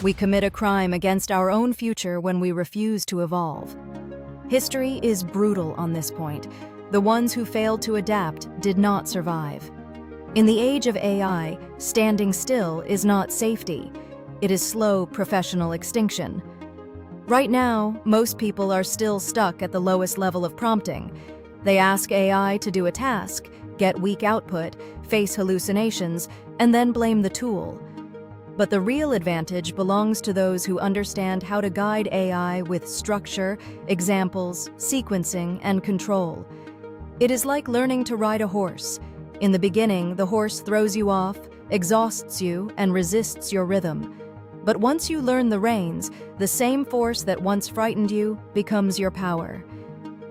We commit a crime against our own future when we refuse to evolve. History is brutal on this point. The ones who failed to adapt did not survive. In the age of AI, standing still is not safety. It is slow professional extinction. Right now, most people are still stuck at the lowest level of prompting. They ask AI to do a task, get weak output, face hallucinations, and then blame the tool. But the real advantage belongs to those who understand how to guide AI with structure, examples, sequencing, and control. It is like learning to ride a horse. In the beginning, the horse throws you off, exhausts you, and resists your rhythm. But once you learn the reins, the same force that once frightened you becomes your power.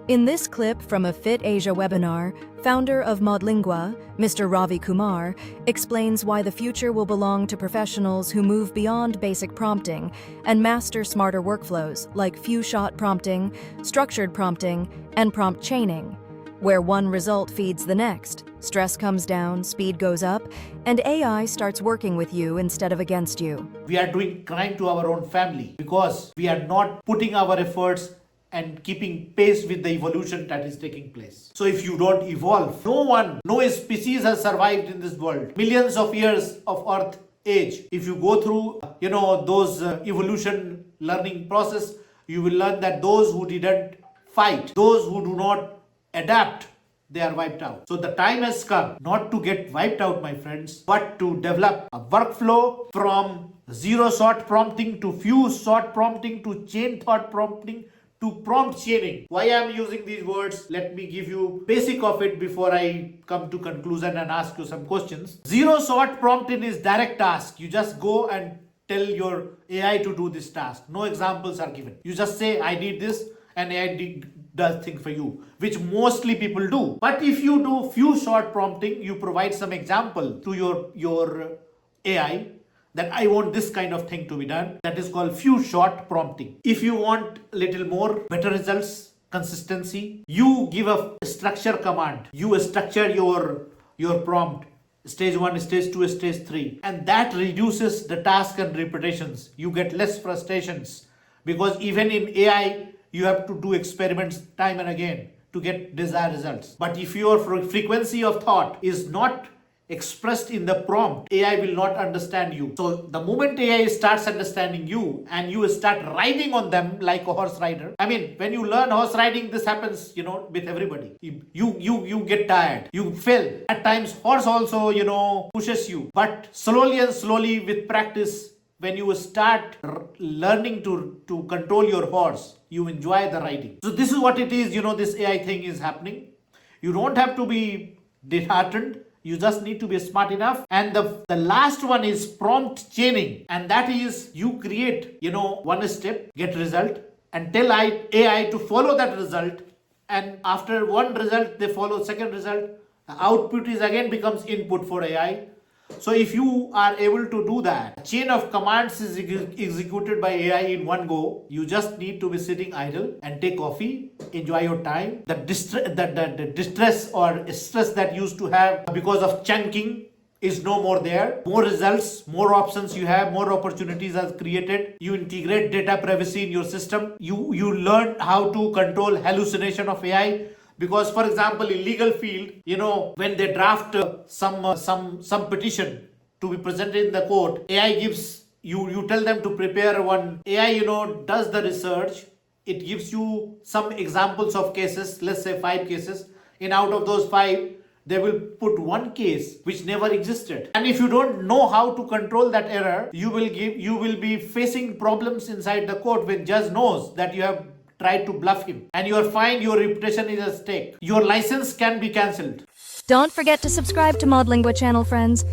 In this clip from a Fit Asia webinar, founder of Modlingua, Mr. Ravi Kumar, explains why the future will belong to professionals who move beyond basic prompting and master smarter workflows like few-shot prompting, structured prompting, and prompt chaining, where one result feeds the next, stress comes down, speed goes up, and AI starts working with you instead of against you. We are doing crime to our own family because we are not putting our efforts and keeping pace with the evolution that is taking place. So if you don't evolve, no species has survived in this world. Millions of years of Earth age. If you go through, those evolution learning process, you will learn that those who didn't fight, those who do not adapt, they are wiped out. So the time has come not to get wiped out, my friends, but to develop a workflow from zero-shot prompting to few-shot prompting to chain thought prompting to prompt chaining. Why I am using these words? Let me give you basic of it before I come to conclusion and ask you some questions. Zero-shot prompting is direct task. You just go and tell your AI to do this task. No examples are given. You just say, I need this, and AI does things for you, which mostly people do. But if you do few-shot prompting, you provide some example to your AI that I want this kind of thing to be done. That is called few-shot prompting. If you want little more, better results, consistency, you give a structure command. You structure your prompt. Stage 1, stage 2, stage 3. And that reduces the task and repetitions. You get less frustrations. Because even in AI, you have to do experiments time and again to get desired results. But if your frequency of thought is not expressed in the prompt, AI will not understand you. So the moment AI starts understanding you and you start riding on them like a horse rider. I mean, when you learn horse riding, this happens, with everybody. You get tired. You fail. At times, horse also, pushes you. But slowly and slowly with practice, when you start learning to control your horse, you enjoy the riding. So this is what it is, this AI thing is happening. You don't have to be disheartened. You just need to be smart enough. And the last one is prompt chaining. And that is you create, one step, get result, and tell AI to follow that result. And after one result, they follow second result. The output is again becomes input for AI. So if you are able to do that, a chain of commands is executed by AI in one go. You just need to be sitting idle and take coffee, enjoy your time. The distress or stress that you used to have because of chunking is no more there. More results, more options you have, more opportunities are created. You integrate data privacy in your system. You learn how to control hallucination of AI. Because, for example, in legal field, when they draft some petition to be presented in the court, AI gives you tell them to prepare one. AI, does the research. It gives you some examples of cases, let's say 5 cases. And out of those 5, they will put one case which never existed. And if you don't know how to control that error, you will be facing problems inside the court when judge knows that you have try to bluff him and you are fine, your reputation is at stake. Your license can be cancelled. Don't forget to subscribe to Modlingua channel, friends.